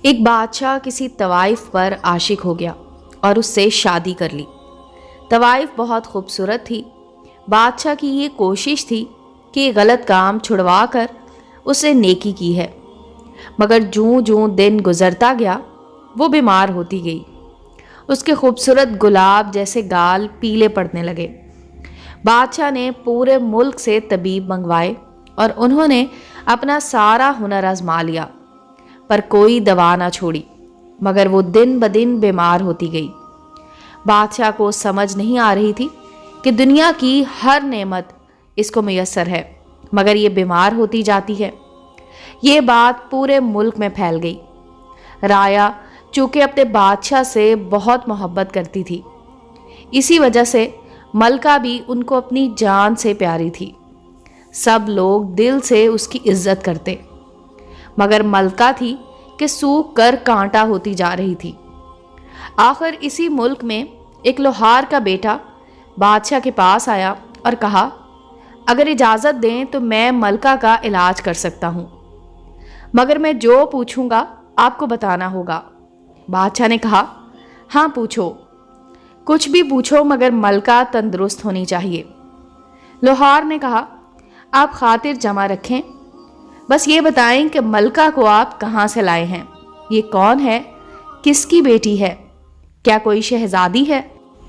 ایک بادشاہ کسی طوائف پر عاشق ہو گیا اور اس سے شادی کر لی۔ طوائف بہت خوبصورت تھی۔ بادشاہ کی یہ کوشش تھی کہ غلط کام چھڑوا کر اسے نیکی کی ہے، مگر جوں جوں دن گزرتا گیا وہ بیمار ہوتی گئی۔ اس کے خوبصورت گلاب جیسے گال پیلے پڑنے لگے۔ بادشاہ نے پورے ملک سے طبیب منگوائے اور انہوں نے اپنا سارا ہنر آزما لیا، پر کوئی دوا نہ چھوڑی، مگر وہ دن بدن بیمار ہوتی گئی۔ بادشاہ کو سمجھ نہیں آ رہی تھی کہ دنیا کی ہر نعمت اس کو میسر ہے، مگر یہ بیمار ہوتی جاتی ہے۔ یہ بات پورے ملک میں پھیل گئی۔ رایا چونکہ اپنے بادشاہ سے بہت محبت کرتی تھی، اسی وجہ سے ملکہ بھی ان کو اپنی جان سے پیاری تھی۔ سب لوگ دل سے اس کی عزت کرتے، مگر ملکہ تھی کہ سوکھ کر کانٹا ہوتی جا رہی تھی۔ آخر اسی ملک میں ایک لوہار کا بیٹا بادشاہ کے پاس آیا اور کہا، اگر اجازت دیں تو میں ملکہ کا علاج کر سکتا ہوں، مگر میں جو پوچھوں گا آپ کو بتانا ہوگا۔ بادشاہ نے کہا، ہاں پوچھو، کچھ بھی پوچھو، مگر ملکہ تندرست ہونی چاہیے۔ لوہار نے کہا، آپ خاطر جمع رکھیں، بس یہ بتائیں کہ ملکہ کو آپ کہاں سے لائے ہیں؟ یہ کون ہے؟ کس کی بیٹی ہے؟ کیا کوئی شہزادی ہے؟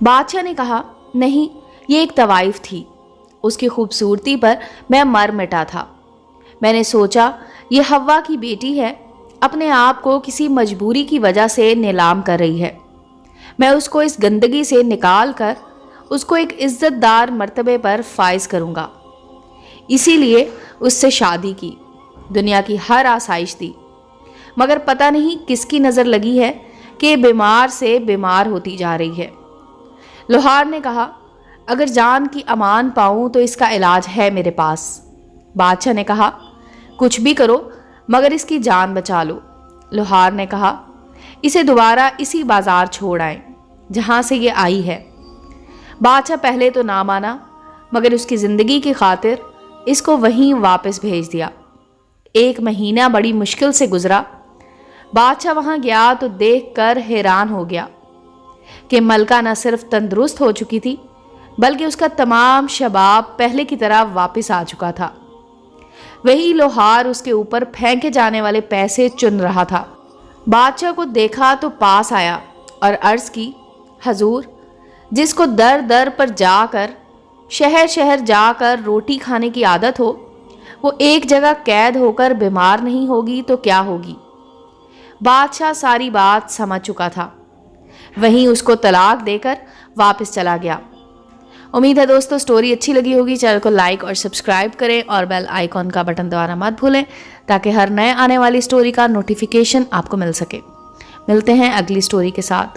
بادشاہ نے کہا، نہیں، یہ ایک طوائف تھی۔ اس کی خوبصورتی پر میں مر مٹا تھا۔ میں نے سوچا یہ حوا کی بیٹی ہے، اپنے آپ کو کسی مجبوری کی وجہ سے نیلام کر رہی ہے۔ میں اس کو اس گندگی سے نکال کر اس کو ایک عزت دار مرتبے پر فائز کروں گا۔ اسی لیے اس سے شادی کی، دنیا کی ہر آسائش دی، مگر پتہ نہیں کس کی نظر لگی ہے کہ بیمار سے بیمار ہوتی جا رہی ہے۔ لوہار نے کہا، اگر جان کی امان پاؤں تو اس کا علاج ہے میرے پاس۔ بادشاہ نے کہا، کچھ بھی کرو مگر اس کی جان بچا لو۔ لوہار نے کہا، اسے دوبارہ اسی بازار چھوڑ آئیں جہاں سے یہ آئی ہے۔ بادشاہ پہلے تو نہ مانا، مگر اس کی زندگی کی خاطر اس کو وہیں واپس بھیج دیا۔ ایک مہینہ بڑی مشکل سے گزرا۔ بادشاہ وہاں گیا تو دیکھ کر حیران ہو گیا کہ ملکہ نہ صرف تندرست ہو چکی تھی، بلکہ اس کا تمام شباب پہلے کی طرح واپس آ چکا تھا۔ وہی لوہار اس کے اوپر پھینکے جانے والے پیسے چن رہا تھا۔ بادشاہ کو دیکھا تو پاس آیا اور عرض کی، حضور، جس کو در در پر جا کر، شہر شہر جا کر روٹی کھانے کی عادت ہو، وہ ایک جگہ قید ہو کر بیمار نہیں ہوگی تو کیا ہوگی؟ بادشاہ ساری بات سمجھ چکا تھا، وہیں اس کو طلاق دے کر واپس چلا گیا۔ امید ہے دوستو سٹوری اچھی لگی ہوگی۔ چینل کو لائک اور سبسکرائب کریں اور بیل آئیکن کا بٹن دبانا مت بھولیں تاکہ ہر نئے آنے والی سٹوری کا نوٹیفیکیشن آپ کو مل سکے۔ ملتے ہیں اگلی سٹوری کے ساتھ۔